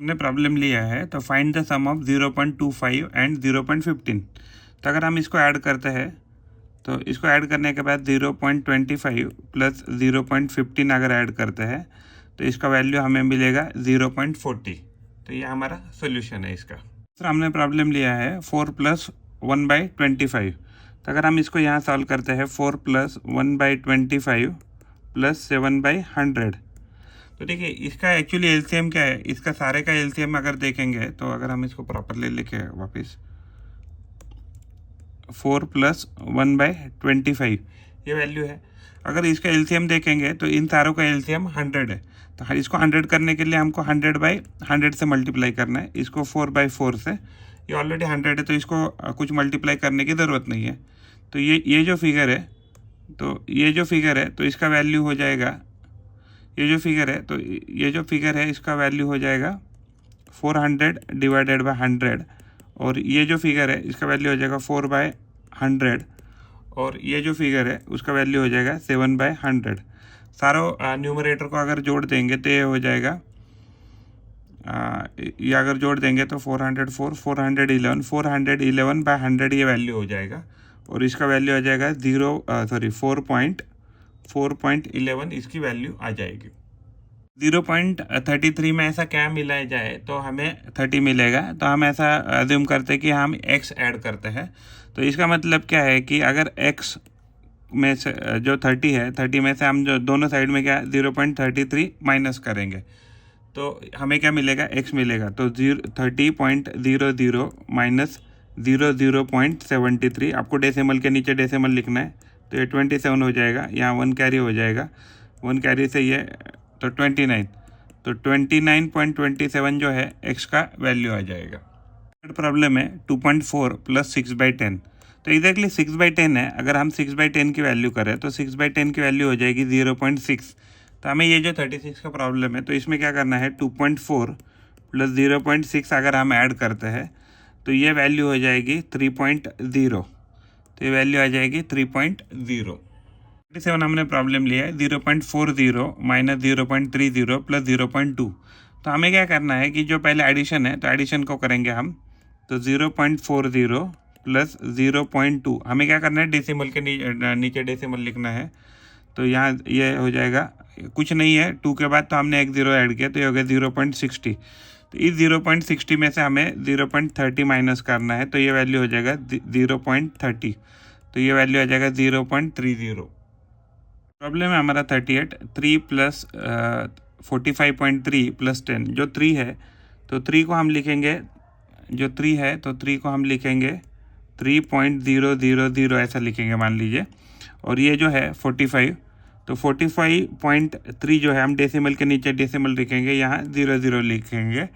हमने प्रॉब्लम लिया है तो find the sum of 0.25 and 0.15। तो अगर हम इसको ऐड करते हैं तो इसको ऐड करने के बाद 0.25 प्लस 0.15 अगर ऐड करते हैं तो इसका वैल्यू हमें मिलेगा 0.40। तो ये हमारा सोल्यूशन है इसका। दूसरा हमने प्रॉब्लम लिया है 4 प्लस 1/25। तो अगर हम इसको यहाँ सॉल्व करते हैं 4 प्लस 1/25 प्लस 7/100। तो देखिए इसका एक्चुअली एलसीएम क्या है, इसका सारे का एलसीएम अगर देखेंगे तो अगर हम इसको प्रॉपरली लिखे वापस 4 प्लस 1/25 ये वैल्यू है। अगर इसका एलसीएम देखेंगे तो इन सारों का एलसीएम 100 है। तो इसको 100 करने के लिए हमको 100/100 से मल्टीप्लाई करना है। इसको 4/4 से, ये ऑलरेडी 100 है तो इसको कुछ मल्टीप्लाई करने की ज़रूरत नहीं है। तो ये जो फिगर है तो इसका वैल्यू हो जाएगा, ये जो फिगर है इसका वैल्यू हो जाएगा 400 डिवाइडेड बाय 100, और ये जो फिगर है इसका वैल्यू हो जाएगा 4/100, और ये जो फिगर है उसका वैल्यू हो जाएगा 7/100। सारों न्यूमरेटर को अगर जोड़ देंगे तो ये हो जाएगा, ये अगर जोड़ देंगे तो 404 411 411/100 ये वैल्यू हो जाएगा, और इसका वैल्यू आ जाएगा 4.11 इसकी वैल्यू आ जाएगी। 0.33 में ऐसा क्या मिलाया जाए तो हमें 30 मिलेगा। तो हम ऐसा अज्यूम करते हैं कि हम x ऐड करते हैं। तो इसका मतलब क्या है कि अगर x में से जो 30 है, 30 में से हम जो दोनों साइड में क्या 0.33 माइनस करेंगे तो हमें क्या मिलेगा, x मिलेगा। तो 30.00 माइनस 00.73, आपको डेसिमल के नीचे डेसिमल लिखना है। तो ये 27 हो जाएगा, यहाँ 1 कैरी हो जाएगा, 1 कैरी से ये तो 29, तो 29.27 जो है x का वैल्यू आ जाएगा। थर्ड प्रॉब्लम है 2.4 प्लस 6/10। तो एग्जैक्टली 6/10 है। अगर हम 6/10 की वैल्यू करें तो 6/10 की वैल्यू हो जाएगी 0.6। तो हमें ये जो 36 का प्रॉब्लम है तो इसमें क्या करना है, 2.4 प्लस 0.6 अगर हम ऐड करते हैं तो ये वैल्यू हो जाएगी 3.0। तो ये वैल्यू आ जाएगी 3.0। 37 हमने प्रॉब्लम लिया है 0.40 माइनस 0.30 प्लस 0.2। तो हमें क्या करना है कि जो पहले एडिशन है तो एडिशन को करेंगे हम। तो 0.40 प्लस 0.2, हमें क्या करना है, डेसिमल के नीचे डेसिमल लिखना है। तो यहाँ ये हो जाएगा, कुछ नहीं है 2 के बाद तो हमने एक 0 ऐड किया तो ये हो गया 0.60। तो इस 0.60 में से हमें 0.30 माइनस करना है तो ये वैल्यू हो जाएगा 0.30। तो ये वैल्यू आ जाएगा 0.30। प्रॉब्लम है हमारा 38, 3 प्लस 45.3 प्लस 10। जो 3 है तो 3 को हम लिखेंगे, जो 3 है तो 3 को हम लिखेंगे 3.000 ऐसा लिखेंगे मान लीजिए। और ये जो है 45, तो 45.3 जो है हम डेसिमल के नीचे डेसिमल लिखेंगे, यहाँ 00 लिखेंगे,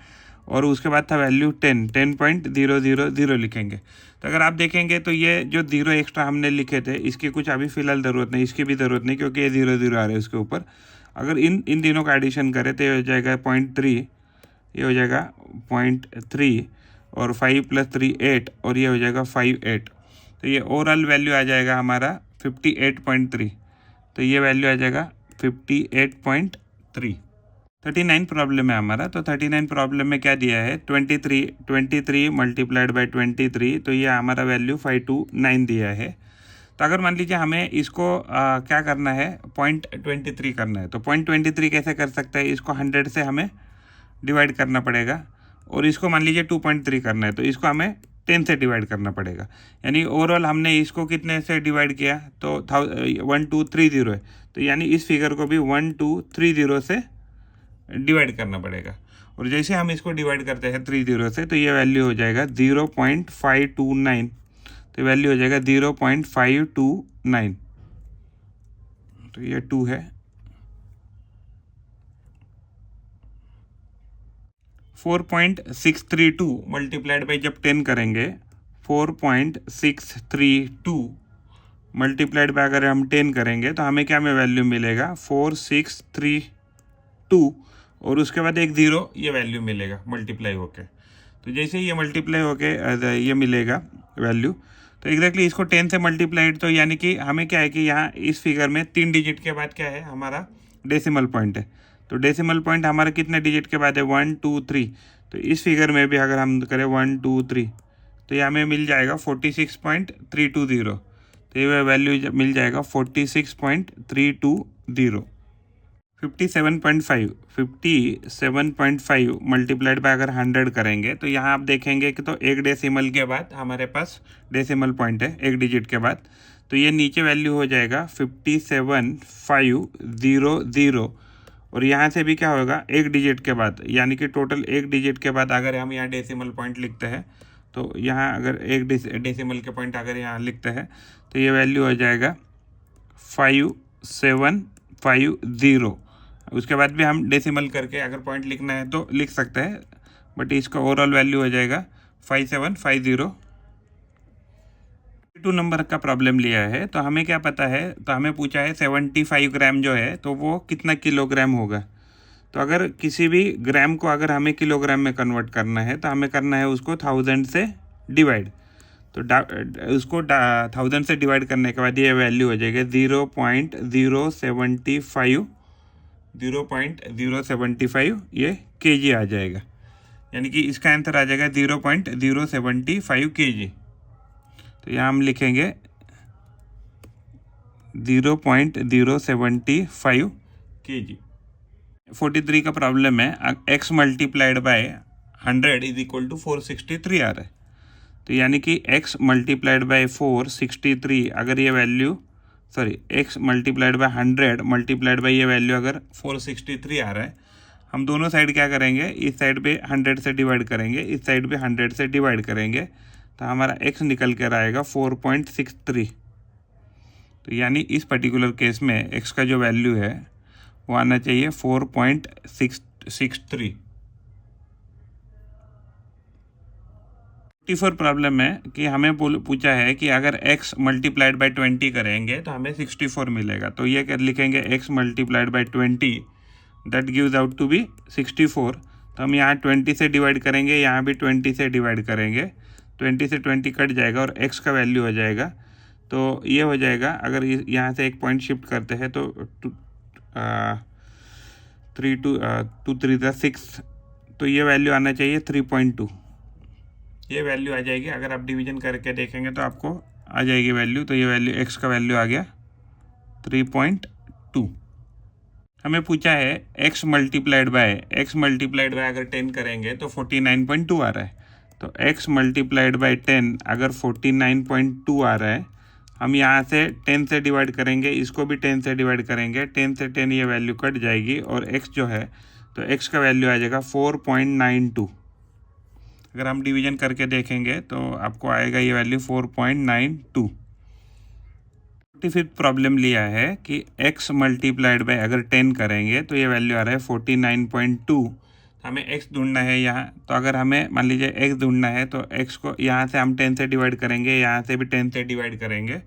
और उसके बाद था वैल्यू 10.000 लिखेंगे। तो अगर आप देखेंगे तो ये जो 0 एक्स्ट्रा हमने लिखे थे इसकी कुछ अभी फ़िलहाल ज़रूरत नहीं, इसकी भी ज़रूरत नहीं क्योंकि ये 0 आ रहे हैं उसके ऊपर। अगर इन दिनों का एडिशन करें तो ये हो जाएगा 0.3, ये हो जाएगा 0.3, और 5 प्लस 3 8, और ये हो जाएगा 58। तो ये ओवरऑल वैल्यू आ जाएगा हमारा 58.3। तो ये वैल्यू आ जाएगा 58.3। 39 प्रॉब्लम है हमारा। तो 39 प्रॉब्लम में क्या दिया है, 23 मल्टीप्लाइड बाय 23, तो ये हमारा वैल्यू 529 दिया है। तो अगर मान लीजिए हमें इसको क्या करना है, 0.23 करना है। तो 0.23 कैसे कर सकते हैं, इसको 100 से हमें डिवाइड करना पड़ेगा, और इसको मान लीजिए 2.3 करना है तो इसको हमें 10 से डिवाइड करना पड़ेगा। यानी ओवरऑल हमने इसको कितने से डिवाइड किया तो 1230 है। तो यानी इस फिगर को भी 1230 से डिवाइड करना पड़ेगा। और जैसे हम इसको डिवाइड करते हैं 30 से तो ये वैल्यू हो जाएगा 0.529। तो वैल्यू हो जाएगा 0.529। तो ये 2 है। 4.632 मल्टीप्लाइड बाई जब 10 करेंगे, 4.632 मल्टीप्लाइड बाय अगर हम 10 करेंगे तो हमें क्या में वैल्यू मिलेगा 4632, और उसके बाद एक 0 ये वैल्यू मिलेगा मल्टीप्लाई होके। तो जैसे ही ये मल्टीप्लाई होके ये मिलेगा वैल्यू, तो एग्जैक्टली इसको 10 से मल्टीप्लाइड, तो यानी कि हमें क्या है कि यहाँ इस फिगर में 3 डिजिट के बाद क्या है हमारा डेसिमल पॉइंट है। तो डेसिमल पॉइंट हमारा कितने डिजिट के बाद है 1 2 3। तो इस फिगर में भी अगर हम करें 1 2 3 तो ये हमें मिल जाएगा 46.320। तो ये वैल्यू मिल जाएगा 46.320। 57.5 मल्टीप्लाइड बाय अगर 100 करेंगे तो यहाँ आप देखेंगे कि तो एक डेसिमल के बाद हमारे पास डेसिमल पॉइंट है एक डिजिट के बाद, तो ये नीचे वैल्यू हो जाएगा 57,500। और यहाँ से भी क्या होगा एक डिजिट के बाद, यानी कि टोटल एक डिजिट के बाद अगर हम यहाँ डेसिमल पॉइंट लिखते हैं तो यहाँ अगर एक डेसिमल के पॉइंट अगर यहाँ लिखते हैं तो ये वैल्यू हो जाएगा 5750। उसके बाद भी हम डेसिमल करके अगर पॉइंट लिखना है तो लिख सकते हैं, बट इसका ओवरऑल वैल्यू हो जाएगा 5750। 2 नंबर का प्रॉब्लम लिया है, तो हमें क्या पता है, तो हमें पूछा है 75 ग्राम जो है तो वो कितना किलोग्राम होगा। तो अगर किसी भी ग्राम को अगर हमें किलोग्राम में कन्वर्ट करना है तो हमें करना है उसको 1000 से डिवाइड। तो उसको 1000 से डिवाइड करने के बाद ये वैल्यू हो जाएगी 0.075 ये केजी आ जाएगा, यानी कि इसका आंसर आ जाएगा 0.075 केजी। तो यहाँ हम लिखेंगे 0.075 केजी। 43 का प्रॉब्लम है, x multiplied by 100 is equal to 463 आ रहा है। तो यानी कि x मल्टीप्लाइड बाय 463 अगर ये value x multiplied by 100 multiplied by ये वैल्यू अगर 463 आ रहा है, हम दोनों साइड क्या करेंगे, इस साइड पे 100 से डिवाइड करेंगे, इस साइड पे 100 से डिवाइड करेंगे, तो हमारा x निकल कर आएगा 4.63। तो यानी इस पर्टिकुलर केस में x का जो वैल्यू है वो आना चाहिए 4.63। 54 प्रॉब्लम है कि हमें पूछा है कि अगर x मल्टीप्लाइड बाय 20 करेंगे तो हमें 64 मिलेगा। तो ये कर लिखेंगे x multiplied by 20 that gives out to be 64। तो हम यहाँ 20 से डिवाइड करेंगे, यहाँ भी 20 से डिवाइड करेंगे, 20 से 20 कट जाएगा और x का वैल्यू हो जाएगा। तो ये हो जाएगा, अगर यहाँ से एक पॉइंट शिफ्ट करते हैं तो 3 2 3 6, तो ये वैल्यू आना चाहिए 3.2। ये वैल्यू आ जाएगी, अगर आप डिवीजन करके देखेंगे तो आपको आ जाएगी वैल्यू। तो ये वैल्यू x का वैल्यू आ गया 3.2। हमें पूछा है x मल्टीप्लाइड बाय अगर 10 करेंगे तो 49.2 आ रहा है। तो x मल्टीप्लाइड बाय 10 अगर 49.2 आ रहा है, हम यहाँ से 10 से डिवाइड करेंगे, इसको भी 10 से डिवाइड करेंगे, 10 से 10 ये वैल्यू कट जाएगी और x जो है तो x का वैल्यू आ जाएगा 4.92। अगर हम डिवीजन करके देखेंगे तो आपको आएगा ये वैल्यू 4.92। 45 प्रॉब्लम लिया है कि x मल्टीप्लाइड बाय अगर 10 करेंगे तो ये वैल्यू आ रहा है 49.2। हमें x ढूंढना है यहाँ, तो अगर हमें मान लीजिए x ढूंढना है तो x को यहाँ से हम 10 से डिवाइड करेंगे, यहाँ से भी 10 से डिवाइड करेंगे,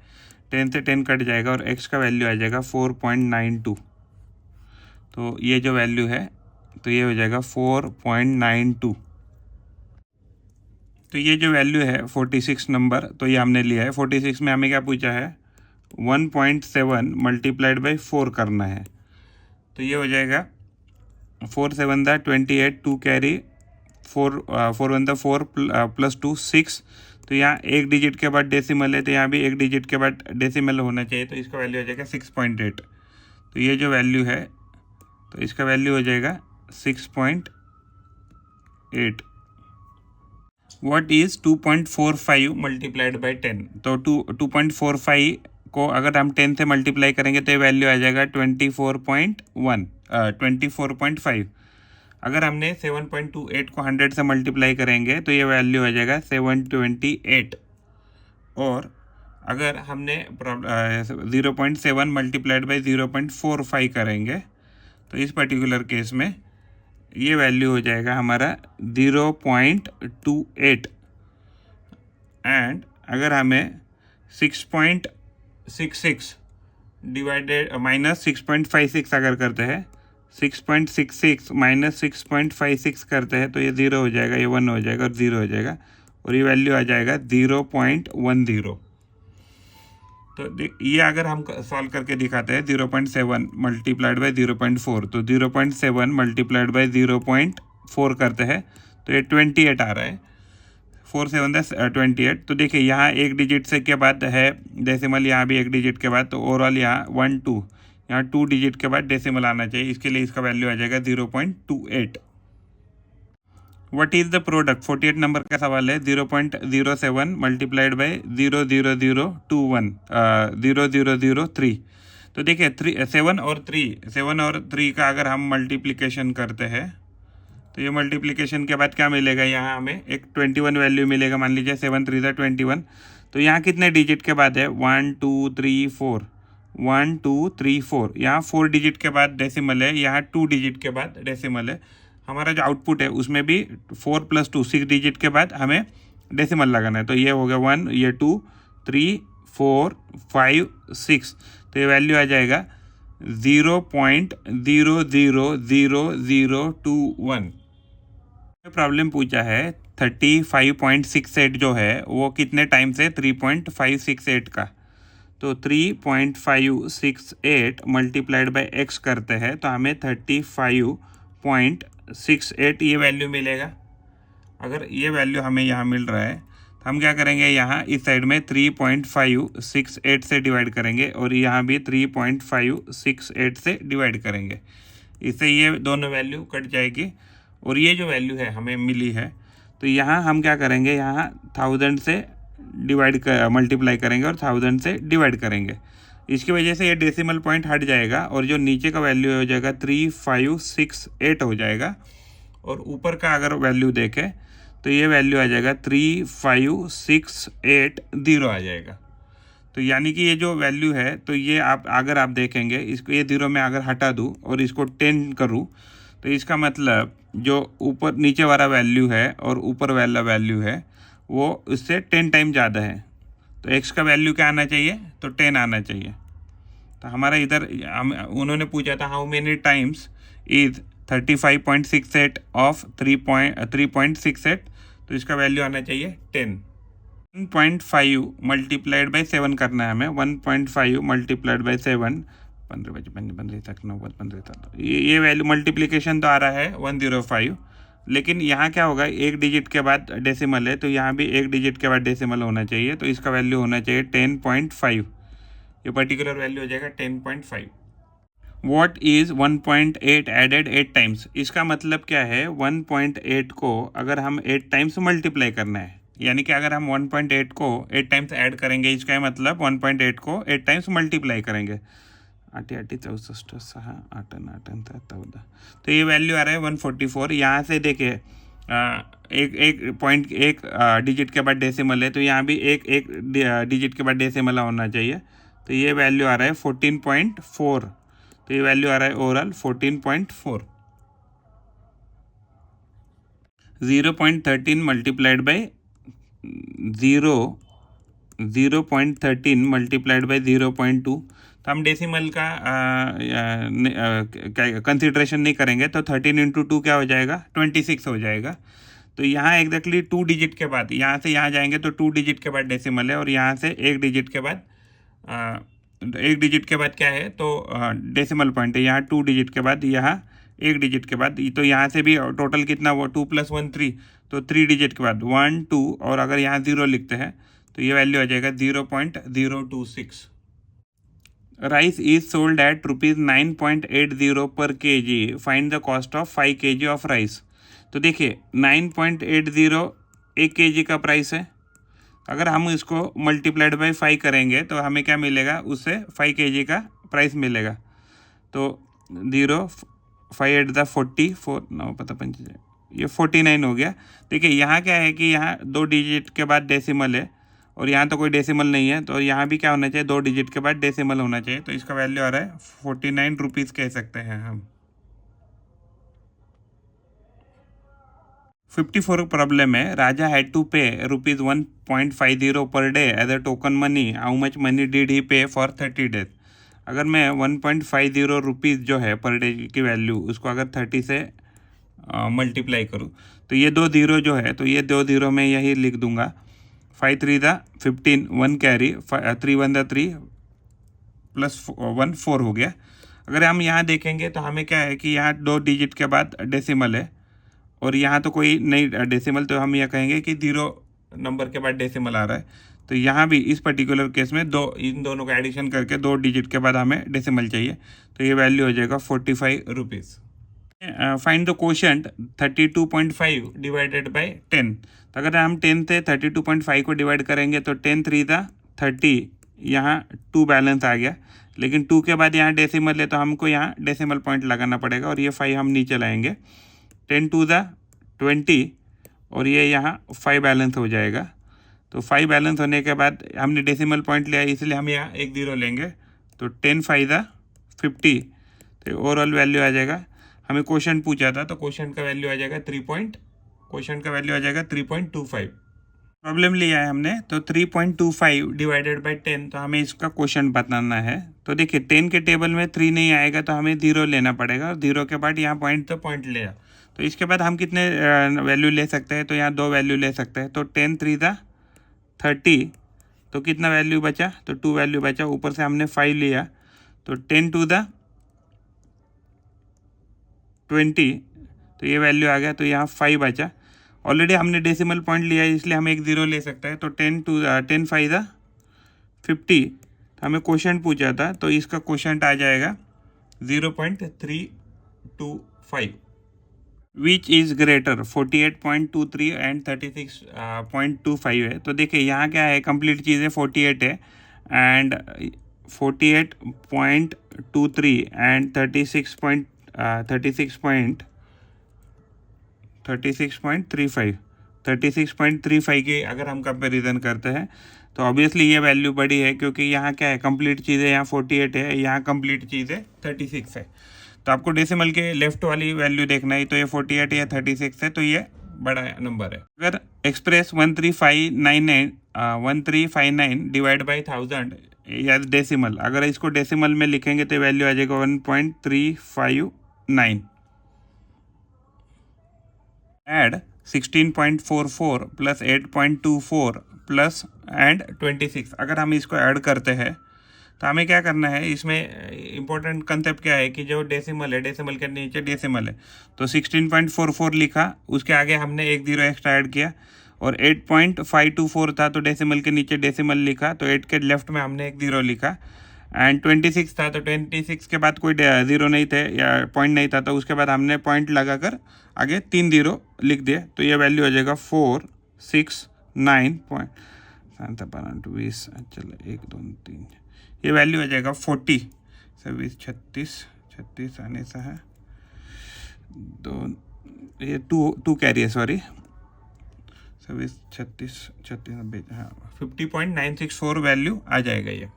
10 से 10 कट जाएगा और x का वैल्यू आ जाएगा 4.92। तो ये जो वैल्यू है तो ये हो जाएगा 4.92। तो ये जो वैल्यू है 46 नंबर, तो ये हमने लिया है। 46 में हमें क्या पूछा है, 1.7 मल्टीप्लाइड बाई 4 करना है। तो ये हो जाएगा 4 7 दा 28, 2 कैरी 4 1 दा 4 प्लस 2 6। तो यहाँ एक डिजिट के बाद डेसिमल है, तो यहाँ भी एक डिजिट के बाद डेसिमल होना चाहिए, तो इसका वैल्यू हो जाएगा 6.8। तो ये जो वैल्यू है तो इसका वैल्यू हो जाएगा 6.8। What is 2.45 multiplied by 10। तो 2.45 को अगर हम 10 से मल्टीप्लाई करेंगे तो ये वैल्यू आ जाएगा 24.5। अगर हमने 7.28 को 100 से मल्टीप्लाई करेंगे तो ये वैल्यू आ जाएगा 728। और अगर हमने 0.7 मल्टीप्लाइड बाई 0.45 करेंगे तो इस पर्टिकुलर केस में ये वैल्यू हो जाएगा हमारा 0.28। एंड अगर हमें 6.66 डिवाइडेड माइनस 6.56 अगर करते हैं, 6.66 माइनस 6.56 करते हैं तो ये 0 हो जाएगा, ये 1 हो जाएगा और 0 हो जाएगा और ये वैल्यू आ जाएगा 0.10। तो ये अगर हम सॉल्व करके दिखाते हैं 0.7 मल्टीप्लाइड बाई 0.4, तो 0.7 मल्टीप्लाइड बाई 0.4 करते हैं तो ये 28 आ रहा है। 4 7 10 28। तो देखिए यहाँ एक डिजिट से के बाद है डेसिमल, यहाँ भी एक डिजिट के बाद, तो ओवरऑल यहाँ 1 2, यहाँ 2 डिजिट के बाद डेसिमल आना चाहिए। इसके लिए इसका वैल्यू आ जाएगा 0.28। What is the product, 48 number का सवाल है। 0.07 मल्टीप्लाइड बाई 0.0021 0.003। तो देखिए 7 और 3 का अगर हम मल्टीप्लिकेशन करते हैं तो ये मल्टीप्लिकेशन के बाद क्या मिलेगा, यहाँ हमें एक 21 वैल्यू मिलेगा। मान लीजिए 7 3 21। तो यहाँ कितने डिजिट के बाद है, 1 2 3 4, 1 2 3 4। यहाँ 4 डिजिट के बाद डेसिमल है, यहाँ 2 डिजिट के बाद डेसिमल है। हमारा जो आउटपुट है उसमें भी 4 + 2 6 डिजिट के बाद हमें डेसिमल लगाना है। तो ये हो गया 1, ये 2 3 4 5 6। तो ये वैल्यू आ जाएगा 0.000021। प्रॉब्लम पूछा है 35.68 जो है वो कितने टाइम से 3.568 का। तो 3.568 मल्टीप्लाइड बाय x करते हैं तो हमें 35.68 ये वैल्यू मिलेगा। अगर ये वैल्यू हमें यहाँ मिल रहा है तो हम क्या करेंगे, यहाँ इस साइड में 3.568 से डिवाइड करेंगे और यहाँ भी 3.568 से डिवाइड करेंगे। इससे ये दोनों वैल्यू कट जाएगी और ये जो वैल्यू है हमें मिली है। तो यहाँ हम क्या करेंगे, यहाँ 1000 से मल्टीप्लाई करेंगे और 1000 से डिवाइड करेंगे। इसकी वजह से ये डेसिमल पॉइंट हट जाएगा और जो नीचे का वैल्यू हो जाएगा 3568 हो जाएगा। और ऊपर का अगर वैल्यू देखें तो ये वैल्यू आ जाएगा 35680 आ जाएगा। तो यानी कि ये जो वैल्यू है, तो ये अगर आप देखेंगे इसको, ये 0 में अगर हटा दूँ और इसको 10 करूँ तो इसका मतलब जो ऊपर नीचे वाला वैल्यू है और ऊपर वाला वैल्यू है वो उससे 10 टाइम ज़्यादा है। तो x का वैल्यू क्या आना चाहिए, तो 10 आना चाहिए। तो हमारा इधर उन्होंने पूछा था how many times is 35.68 of 3.68, तो इसका वैल्यू आना चाहिए 10। 1.5 मल्टीप्लाइड बाई 7 करना है हमें। 1.5 मल्टीप्लाइड बाई 7, 15 15 तक 9 15 तक, ये वैल्यू मल्टीप्लिकेशन तो आ रहा है 105। लेकिन यहाँ क्या होगा, एक डिजिट के बाद डेसिमल है तो यहाँ भी एक डिजिट के बाद डेसिमल होना चाहिए। तो इसका वैल्यू होना चाहिए 10.5। ये पर्टिकुलर वैल्यू हो जाएगा 10.5। व्हाट इज 1.8 एडेड 8 टाइम्स, इसका मतलब क्या है, 1.8 को अगर हम 8 टाइम्स मल्टीप्लाई करना है, यानी कि अगर हम 1.8 को 8 टाइम्स ऐड करेंगे, इसका मतलब 1.8 को 8 टाइम्स मल्टीप्लाई करेंगे। 8 8 64 6 8 8 14। तो ये वैल्यू आ रहा है 144। यहाँ से देखिए एक डिजिट के बाद डेसिमल है तो यहाँ भी एक डिजिट के बाद डेसिमल होना चाहिए। तो ये वैल्यू आ रहा है 14.4। तो ये वैल्यू आ रहा है overall 14.4। 0.13 multiplied by 0.13 multiplied by 0.2। तो हम डेसिमल का कंसिडरेशन नहीं करेंगे। तो 13 × 2 क्या हो जाएगा, 26 हो जाएगा। तो यहाँ एग्जैक्टली 2 डिजिट के बाद, यहाँ से यहाँ जाएंगे तो 2 डिजिट के बाद डेसिमल है और यहाँ से एक डिजिट के बाद क्या है, तो डेसिमल पॉइंट है। यहाँ 2 डिजिट के बाद, यहाँ एक डिजिट के बाद, तो यहाँ से भी टोटल कितना हुआ, 2 + 1 3। तो 3 डिजिट के बाद 1 2 और अगर यहाँ 0 लिखते हैं तो ये वैल्यू आ जाएगा 0.026। राइस इज सोल्ड एट ₹9.80 पर kg, find the cost of 5 kg of rice. तो देखिए 9.80 1 kg का प्राइस है। अगर हम इसको मल्टीप्लाइड बाई 5 करेंगे तो हमें क्या मिलेगा, उससे 5 kg का प्राइस मिलेगा। तो 0 5 8 44 9 पता 5, ये 49 हो गया। देखिए यहाँ क्या है कि यहाँ 2 डिजिट के बाद डेसिमल है और यहाँ तो कोई डेसिमल नहीं है, तो यहाँ भी क्या होना चाहिए, 2 डिजिट के बाद डेसिमल होना चाहिए। तो इसका वैल्यू आ रहा है 49 रुपीज़ कह सकते हैं हम। 54 प्रॉब्लम है, राजा had to pay ₹1.50 per day as a token money, how much money did he pay for 30 days. अगर मैं 1.50 रुपीज़ जो है पर डे की वैल्यू, उसको अगर 30 से मल्टीप्लाई करूँ तो ये 2 0 जो है, तो ये 2 0 में यही लिख दूंगा 5 3 दा 15, 1 कैरी, 3 1 दा 3 प्लस 1 4 हो गया। अगर हम यहाँ देखेंगे तो हमें क्या है कि यहाँ 2 डिजिट के बाद डेसिमल है और यहाँ तो कोई नहीं डेसिमल, तो हम यह कहेंगे कि 0 नंबर के बाद डेसिमल आ रहा है। तो यहाँ भी इस पर्टिकुलर केस में इन दोनों का एडिशन करके 2 डिजिट के बाद हमें डेसिमल चाहिए, तो ये वैल्यू हो जाएगा 45 rupees. Find the quotient 32.5 divided by 10। तो अगर हम 10 से 32.5 को डिवाइड करेंगे तो 10 3 दा 30, यहाँ 2 बैलेंस आ गया, लेकिन 2 के बाद यहाँ डेसिमल है तो हमको यहाँ डेसिमल पॉइंट लगाना पड़ेगा और ये 5 हम नीचे लाएंगे। 10 2 दा 20 और ये यहाँ 5 बैलेंस हो जाएगा। तो 5 बैलेंस होने के बाद हमने डेसिमल पॉइंट लिया, इसलिए हम यहाँ 1 0 लेंगे। तो 10 5 दा 50, तो ओवरऑल वैल्यू आ जाएगा। हमें क्वेश्चन पूछा था तो क्वेश्चन का वैल्यू आ जाएगा 3.25। प्रॉब्लम लिया है हमने तो 3.25 डिवाइडेड बाय 10, तो हमें इसका क्वेश्चन बताना है। तो देखिए 10 के टेबल में 3 नहीं आएगा तो हमें 0 लेना पड़ेगा और 0 के बाद यहाँ पॉइंट तो पॉइंट लिया, तो इसके बाद हम कितने वैल्यू ले सकते हैं, तो यहाँ 2 वैल्यू ले सकते हैं। तो 10 3 दा 30, तो कितना वैल्यू बचा, तो 2 वैल्यू बचा, ऊपर से हमने 5 लिया, तो 10 2 दा 20, तो ये वैल्यू आ गया, तो यहाँ 5 बचा। ऑलरेडी हमने डेसिमल पॉइंट लिया है इसलिए हम 1 0 ले सकते हैं। तो 10 5 दा 50, तो हमें क्वेश्चन पूछा था तो इसका क्वेश्चन आ जाएगा 0.325। विच इज़ ग्रेटर 48.23 एंड 36.25 है। तो देखिए यहाँ क्या है, कंप्लीट चीज़ है 48 है एंड 48.23 एंड 36.35 की अगर हम कंपैरिजन करते हैं तो ऑब्वियसली ये वैल्यू बड़ी है, क्योंकि यहाँ क्या है, कंप्लीट चीज़ है, यहाँ 48 है, यहाँ कंप्लीट चीज़ है 36 है। तो आपको डेसिमल के लेफ्ट वाली वैल्यू देखना है, तो ये 48 या 36 है, तो ये बड़ा नंबर है। अगर एक्सप्रेस 1359 डिवाइड बाई 1000 या डेसिमल, अगर इसको डेसिमल में लिखेंगे तो वैल्यू आ जाएगा 1.359। एड 16.44 प्लस 8.24 प्लस एंड 26, अगर हम इसको ऐड करते हैं तो हमें क्या करना है, इसमें इंपॉर्टेंट कंसेप्ट क्या है कि जो डेसिमल है, डेसिमल के नीचे डेसिमल है, तो 16.44 लिखा, उसके आगे हमने 1 0 एक्स्ट्रा ऐड किया, और 8.524 था तो डेसिमल के नीचे डेसिमल लिखा, तो 8 के लेफ्ट में हमने 1 0 लिखा, एंड 26 था तो 26 के बाद कोई 0 नहीं थे या पॉइंट नहीं था, तो उसके बाद हमने पॉइंट लगाकर आगे 3 0 लिख दिए, तो ये वैल्यू हो जाएगा 469.20, चलो 1 2 3, ये वैल्यू हो जाएगा 40 26 36 आने से है दो, ये 2 कैरी है, सॉरी 26 36 हाँ 50.964 वैल्यू आ जाएगा ये।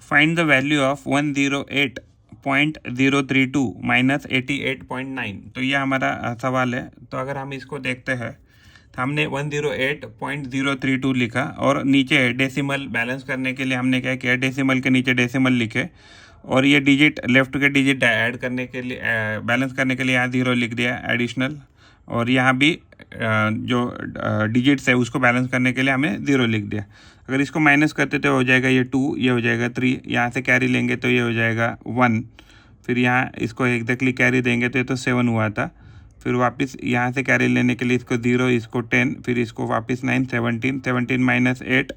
Find the value of 108.032 minus 88.9, तो ये हमारा सवाल है। तो अगर हम इसको देखते हैं तो हमने 108.032 लिखा और नीचे डेसिमल बैलेंस करने के लिए हमने क्या किया, डेसिमल के नीचे डेसिमल लिखे और ये डिजिट लेफ्ट के डिजिट ऐड करने के लिए बैलेंस करने के लिए यहाँ 0 लिख दिया एडिशनल, और यहाँ भी जो डिजिट्स है उसको बैलेंस करने के लिए हमें 0 लिख दिया। अगर इसको माइनस करते तो हो जाएगा ये 2, ये हो जाएगा 3, यहाँ से कैरी लेंगे तो ये हो जाएगा 1, फिर यहाँ इसको एग्जैक्टली कैरी देंगे तो ये तो 7 हुआ था, फिर वापस यहाँ से कैरी लेने के लिए इसको 0, इसको 10, फिर इसको वापस 9, 17 माइनस 8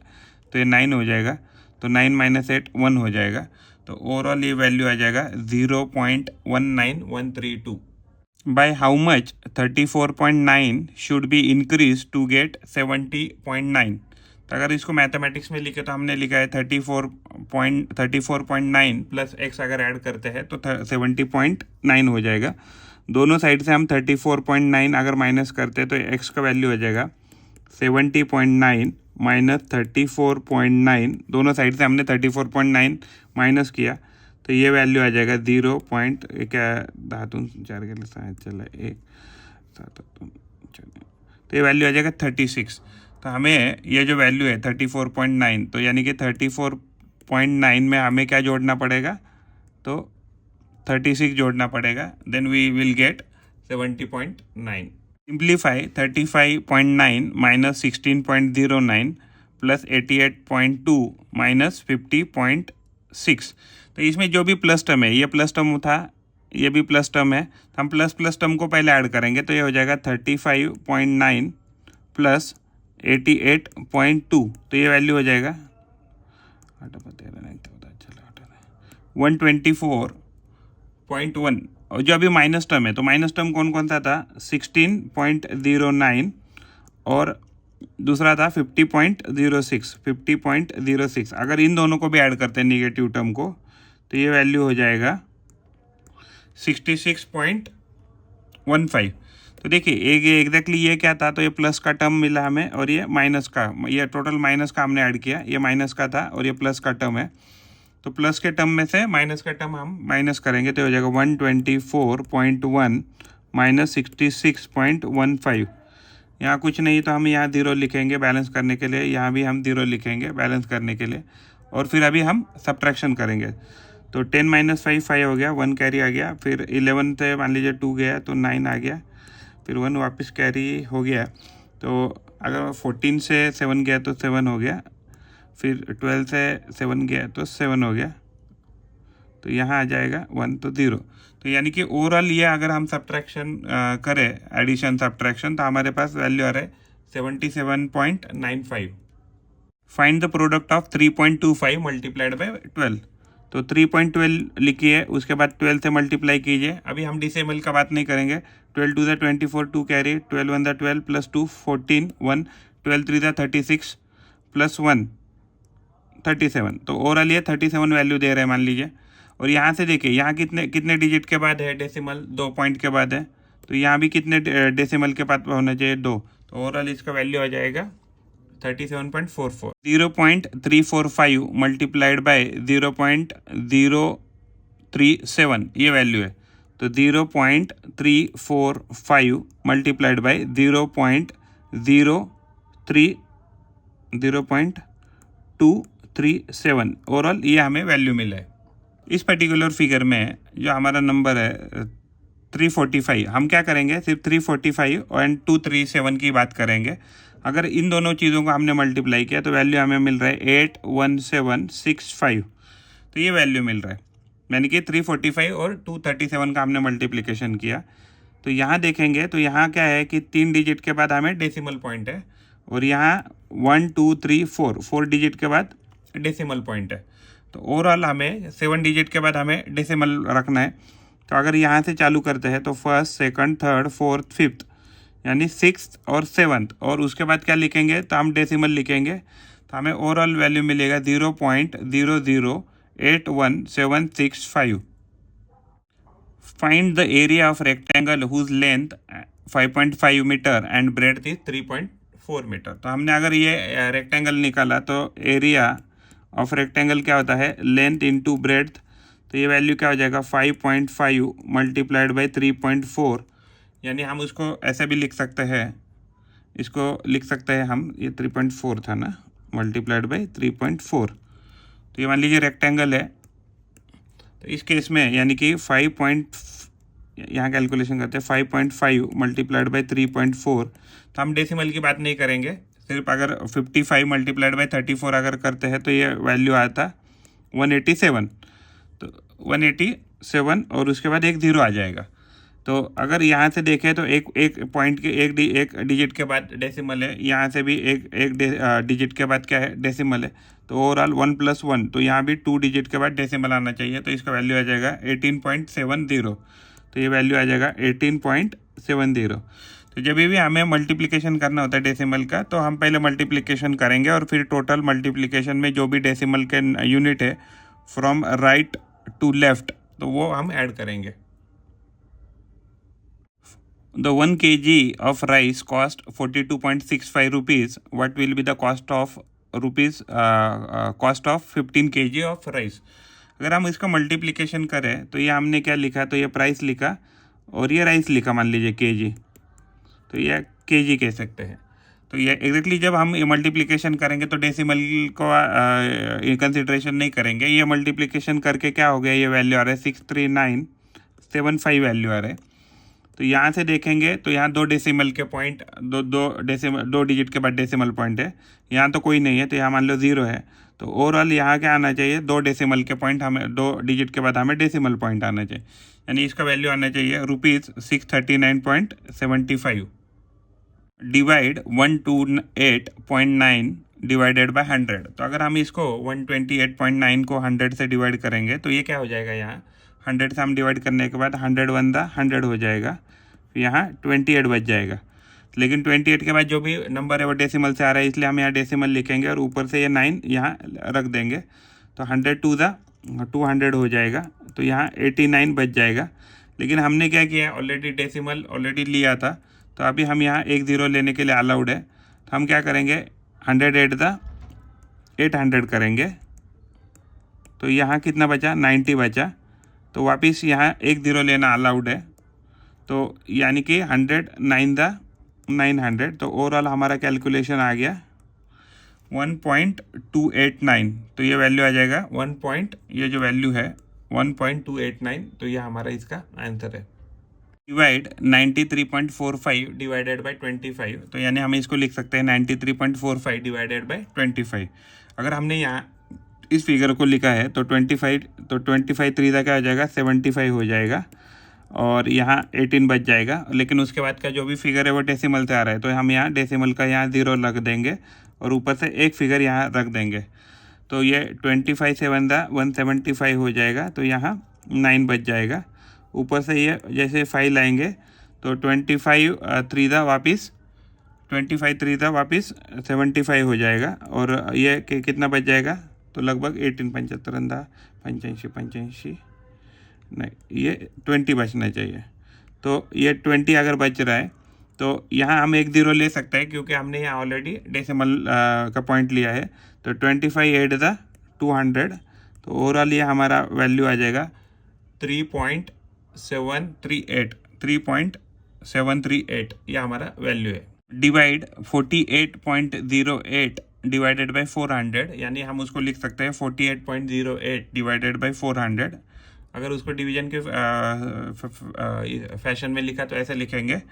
तो ये 9 हो जाएगा, तो 9 माइनस 8 1 हो जाएगा, तो ओवरऑल ये वैल्यू आ जाएगा 0.19132। By how much 34.9 should be increase to get 70.9। तो अगर इसको मैथमेटिक्स में लिखे तो हमने लिखा है 34.9 प्लस एक्स अगर ऐड करते हैं तो 70.9 हो जाएगा। दोनों साइड से हम 34.9 अगर माइनस करते हैं तो एक्स का वैल्यू हो जाएगा 70.9 माइनस 34.9, दोनों साइड से हमने 34.9 माइनस किया तो ये वैल्यू आ जाएगा 0. क्या धातु 4 के लिए चला 1 7 तो ये वैल्यू आ जाएगा 36। तो हमें ये जो वैल्यू है 34.9, तो यानी कि 34.9 में हमें क्या जोड़ना पड़ेगा, तो 36 जोड़ना पड़ेगा, then we will get 70.9। Simplify 35.9 minus 16.09 plus 88.2 minus 50.6। तो इसमें जो भी प्लस टर्म है, ये प्लस टर्म था, ये भी प्लस टर्म है, तो हम प्लस प्लस टर्म को पहले ऐड करेंगे। तो ये हो जाएगा 35.9 प्लस 88.2, तो ये वैल्यू हो जाएगा 124.1। और जो अभी माइनस टर्म है, तो माइनस टर्म कौन कौन सा था, 16.09 और दूसरा था 50.06। अगर इन दोनों को भी ऐड करते हैं निगेटिव टर्म को, तो ये वैल्यू हो जाएगा 66.15। तो देखिए एक एग्जैक्टली ये क्या था, तो ये प्लस का टर्म मिला हमें और ये माइनस का, ये टोटल माइनस का हमने ऐड किया, ये माइनस का था और ये प्लस का टर्म है। तो प्लस के टर्म में से माइनस का टर्म हम माइनस करेंगे, तो हो जाएगा 124.1 माइनस 66.15। यहाँ कुछ नहीं, तो हम यहाँ 0 लिखेंगे बैलेंस करने के लिए, यहाँ भी हम 0 लिखेंगे बैलेंस करने के लिए, और फिर अभी हम सब्ट्रैक्शन करेंगे। तो 10 माइनस 5 हो गया, 1 कैरी आ गया, फिर 11 से मान लीजिए 2 गया तो 9 आ गया, फिर 1 वापस कैरी हो गया। तो अगर 14 से 7 गया तो 7 हो गया, फिर 12 से 7 गया तो 7 हो गया, तो यहाँ आ जाएगा 1 तो 0। तो यानी कि ओवरऑल ये अगर हम सब्ट्रैक्शन करें, एडिशन सब्ट्रैक्शन, तो हमारे पास वैल्यू आ रहा है 77.95। Find the product of 3.25 multiplied by 12। तो 3.12 लिखिए, उसके बाद 12 से मल्टीप्लाई कीजिए। अभी हम डिसेमल का बात नहीं करेंगे। 12 two the 24 2 carry, 12 1 the 12 plus 2 14 1, 12 3 the 36 plus 1 37। तो ओवरऑल ये 37 वैल्यू दे रहे हैं मान लीजिए। और यहाँ से देखिए, यहाँ कितने कितने डिजिट के बाद है डेसिमल, 2 पॉइंट के बाद है, तो यहाँ भी कितने डेसिमल के बाद होना चाहिए, 2। तो ओवरऑल इसका वैल्यू आ जाएगा 37.44। 0.345 मल्टीप्लाइड बाय 0.037 ये वैल्यू है। तो 0.345 मल्टीप्लाइड बाय 0.237 ओवरऑल ये हमें वैल्यू मिला है। इस पर्टिकुलर फिगर में जो हमारा नंबर है 345, हम क्या करेंगे, सिर्फ 345 और 237 की बात करेंगे। अगर इन दोनों चीज़ों को हमने मल्टीप्लाई किया तो वैल्यू हमें मिल रहा है 81765। तो ये वैल्यू मिल रहा है, यानी कि 345 और 237 का हमने मल्टीप्लिकेशन किया। तो यहाँ देखेंगे तो यहाँ क्या है कि 3 डिजिट के बाद हमें डेसिमल पॉइंट है, और यहाँ 1 2 3 4 डिजिट के बाद डेसिमल पॉइंट है। तो ओवरऑल हमें 7 डिजिट के बाद हमें डेसिमल रखना है। तो अगर यहाँ से चालू करते हैं तो first, second, third, fourth, fifth, यानी 6th और 7th, और उसके बाद क्या लिखेंगे, तो हम डेसिमल लिखेंगे। तो हमें ओवरऑल वैल्यू मिलेगा 0.0081765। Find the area of rectangle whose length 5.5 metre and breadth is 3.4 metre. तो हमने अगर ये रेक्टेंगल निकाला तो एरिया ऑफ रेक्टेंगल क्या होता है, लेंथ इंटू ब्रेड्थ। तो ये वैल्यू क्या हो जाएगा, 5.5 मल्टीप्लाइड बाई 3.4, यानी हम उसको ऐसे भी लिख सकते हैं, इसको लिख सकते हैं हम, ये 3.4 था ना, मल्टीप्लाइड बाई 3.4। तो ये मान लीजिए रेक्टेंगल है, तो इस केस में यानी कि 5. यहाँ कैलकुलेशन करते हैं 5.5 मल्टीप्लाइड बाई 3.4। तो हम डेसिमल की बात नहीं करेंगे, सिर्फ अगर 55 मल्टीप्लाइड बाई 34 अगर करते हैं तो ये वैल्यू आता 187। तो 187 और उसके बाद एक 0 आ जाएगा। तो अगर यहाँ से देखें तो एक पॉइंट के एक डिजिट के बाद डेसिमल है, यहाँ से भी एक डिजिट के बाद क्या है, डेसिमल है। तो ओवरऑल 1 + 1, तो यहाँ भी 2 डिजिट के बाद डेसिमल आना चाहिए। तो इसका वैल्यू आ जाएगा 18.70। तो ये वैल्यू आ जाएगा 18.70। तो जब भी हमें मल्टीप्लिकेशन करना होता है डेसिमल का, तो हम पहले मल्टीप्लिकेशन करेंगे और फिर टोटल मल्टीप्लिकेशन में जो भी डेसिमल के यूनिट है फ्रॉम राइट टू लेफ्ट, तो वो हम ऐड करेंगे। The 1 kg of rice cost 42.65 rupees. What will be the cost of cost of 15 kg of rice? अगर हम इसका मल्टीप्लिकेशन करें तो ये हमने क्या लिखा, तो ये प्राइस लिखा और ये राइस लिखा मान लीजिए kg, तो ये kg कह सकते हैं। तो ये एग्जैक्टली जब हम ये मल्टीप्लिकेशन करेंगे तो डेसिमल को कंसिडरेशन नहीं करेंगे। ये मल्टीप्लिकेशन करके क्या हो गया, ये वैल्यू आ रहा है 63975 वैल्यू आ रहा है। तो यहाँ से देखेंगे तो यहाँ 2 डेसिमल के पॉइंट, दो डिजिट के बाद डेसिमल पॉइंट है, यहाँ तो कोई नहीं है, तो यहाँ मान लो 0 है। तो ओवरऑल यहाँ क्या आना चाहिए, 2 डेसिमल के पॉइंट, हमें 2 डिजिट के बाद हमें डेसिमल पॉइंट आना चाहिए, यानी इसका वैल्यू आना चाहिए ₹639.75। Divide 128.9 divided by 100। तो अगर हम इसको 128.9 को 100 से डिवाइड करेंगे तो ये क्या हो जाएगा, यहाँ 100 से हम डिवाइड करने के बाद 100 वन दा 100 हो जाएगा, फिर यहाँ 28 बच जाएगा। लेकिन 28 के बाद जो भी नंबर है वो डेसिमल से आ रहा है, इसलिए हम यहाँ डेसिमल लिखेंगे और ऊपर से ये 9 यहाँ रख देंगे। तो 100 टू दा 200 हो जाएगा, तो यहाँ 89 बच जाएगा। लेकिन हमने क्या किया, ऑलरेडी डेसिमल ऑलरेडी लिया था, तो अभी हम यहाँ 1 0 लेने के लिए अलाउड है। तो हम क्या करेंगे, 108 दा 800 करेंगे, तो यहाँ कितना बचा, 90 बचा। तो वापस यहाँ 1 0 लेना अलाउड है, तो यानी कि 109 दा 900। तो ओवरऑल हमारा कैलकुलेशन आ गया 1.289। तो ये वैल्यू आ जाएगा ये जो वैल्यू है 1.289, तो ये हमारा इसका आंसर है। Divide 93.45 divided by 25। तो यानी हम इसको लिख सकते हैं 93.45 डिवाइडेड बाय 25। अगर हमने यहाँ इस फिगर को लिखा है तो 25 3 का क्या हो जाएगा, 75 हो जाएगा, और यहाँ 18 बच जाएगा। लेकिन उसके बाद का जो भी फिगर है वो डेसिमल से आ रहा है, तो हम यहाँ डेसिमल का यहाँ 0 रख देंगे और ऊपर से एक फिगर यहाँ रख देंगे। तो ये 25 7 दा 175 हो जाएगा, तो यहाँ 9 बच जाएगा। ऊपर से ये जैसे 5 लाएंगे तो 25 3 दा वापस 75 हो जाएगा, और ये कितना बच जाएगा, तो लगभग 18 75 दा 85 नहीं, ये 20 बचना चाहिए। तो ये 20 अगर बच रहा है तो यहाँ हम 1 0 ले सकते हैं, क्योंकि हमने यहाँ ऑलरेडी डेसिमल का पॉइंट लिया है। तो 25 8 दा 200, तो ओवरऑल ये हमारा वैल्यू आ जाएगा 3.738 ये हमारा वैल्यू है। डिवाइड 48.08 डिवाइडेड बाय 400, यानी हम उसको लिख सकते हैं 48.08 डिवाइडेड बाय 400। अगर उसको डिवीजन के फैशन में लिखा तो ऐसे लिखेंगे।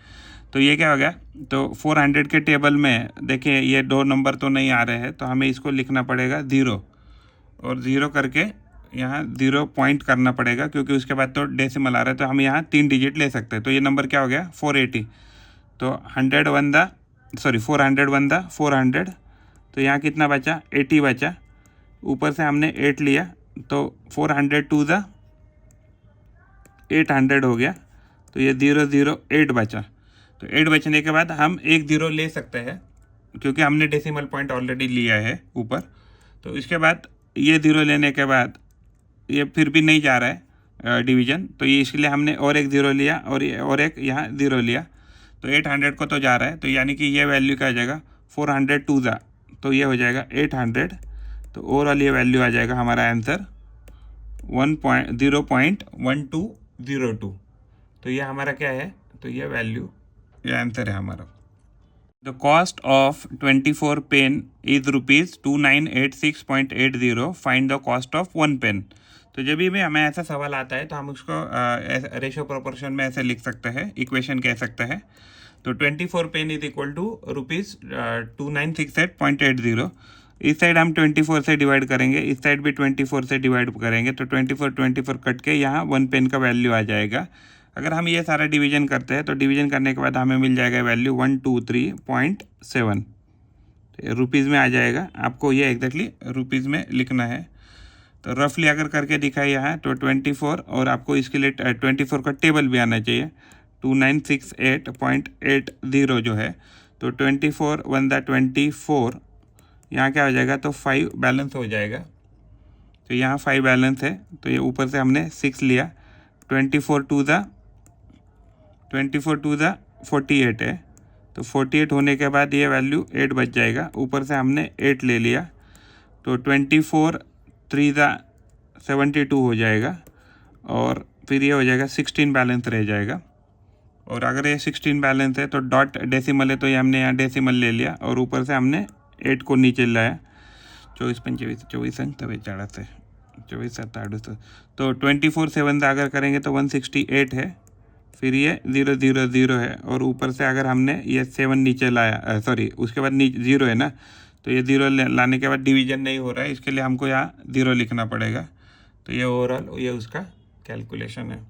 तो ये क्या हो गया, तो 400 के टेबल में देखिए ये 2 नंबर तो नहीं आ रहे हैं, तो हमें इसको लिखना पड़ेगा 0, और 0 करके यहाँ 0 पॉइंट करना पड़ेगा, क्योंकि उसके बाद तो डेसिमल आ रहा है। तो हम यहाँ 3 डिजिट ले सकते हैं। तो ये नंबर क्या हो गया, 480। तो 400 1 दा 400, तो यहाँ कितना बचा, 80 बचा। ऊपर से हमने 8 लिया, तो 400 2 दा 800 हो गया। तो ये 008 बचा। तो 8 बचने के बाद हम 1 0 ले सकते हैं, क्योंकि हमने डेसिमल पॉइंट ऑलरेडी लिया है ऊपर। तो इसके बाद ये 0 लेने के बाद ये फिर भी नहीं जा रहा है डिवीजन, तो ये इसके लिए हमने और 1 0 लिया और एक यहाँ 0 लिया। तो 800 को तो जा रहा है, तो यानी कि ये वैल्यू क्या आ जाएगा, 400 2 दा, तो ये हो जाएगा 800। तो ओवरऑल ये वैल्यू आ जाएगा हमारा आंसर 0.1202। तो ये हमारा क्या है, तो ये वैल्यू, ये आंसर है हमारा। The cost of 24 pen is ₹2986.80। Find the cost of 1 pen. तो जब भी हमें ऐसा सवाल आता है तो हम उसको रेशियो प्रोपोर्शन में ऐसे लिख सकते हैं, इक्वेशन कह सकते हैं। तो 24 पेन इज इक्वल टू ₹2968.80। इस साइड हम 24 से डिवाइड करेंगे, इस साइड भी 24 से डिवाइड करेंगे, तो 24 कट के यहाँ 1 पेन का वैल्यू आ जाएगा। अगर हम ये सारा डिवीजन करते हैं तो डिवीजन करने के बाद हमें मिल जाएगा वैल्यू 123.7, तो रुपीज़ में आ जाएगा। आपको ये एग्जैक्टली रुपीज़ में लिखना है। तो रफली अगर करके दिखाया है तो 24, और आपको इसके लिए 24 का टेबल भी आना चाहिए, 2968.80 जो है। तो 24 1 दा 24, यहाँ क्या हो जाएगा, तो 5 बैलेंस हो जाएगा। तो यहाँ 5 बैलेंस है, तो ये ऊपर से हमने 6 लिया। 24 2 दा 48 है, तो 48 होने के बाद ये वैल्यू 8 बच जाएगा। ऊपर से हमने 8 ले लिया, तो 24 3 दा 72 हो जाएगा, और फिर ये हो जाएगा 16 बैलेंस रह जाएगा। और अगर ये 16 बैलेंस है तो डॉट डेसिमल है, तो ये हमने यहाँ डेसिमल ले लिया, और ऊपर से हमने 8 को नीचे लाया। 24 25 24 तभी 24 7 8। तो 24 7 अगर करेंगे तो 168 है, फिर ये 0 0 0 है, और ऊपर से अगर हमने ये 7 नीचे लाया, सॉरी उसके बाद 0 है ना, तो ये 0 लाने के बाद डिवीजन नहीं हो रहा है, इसके लिए हमको यहाँ 0 लिखना पड़ेगा। तो ये ओवरऑल ये उसका कैलकुलेशन है।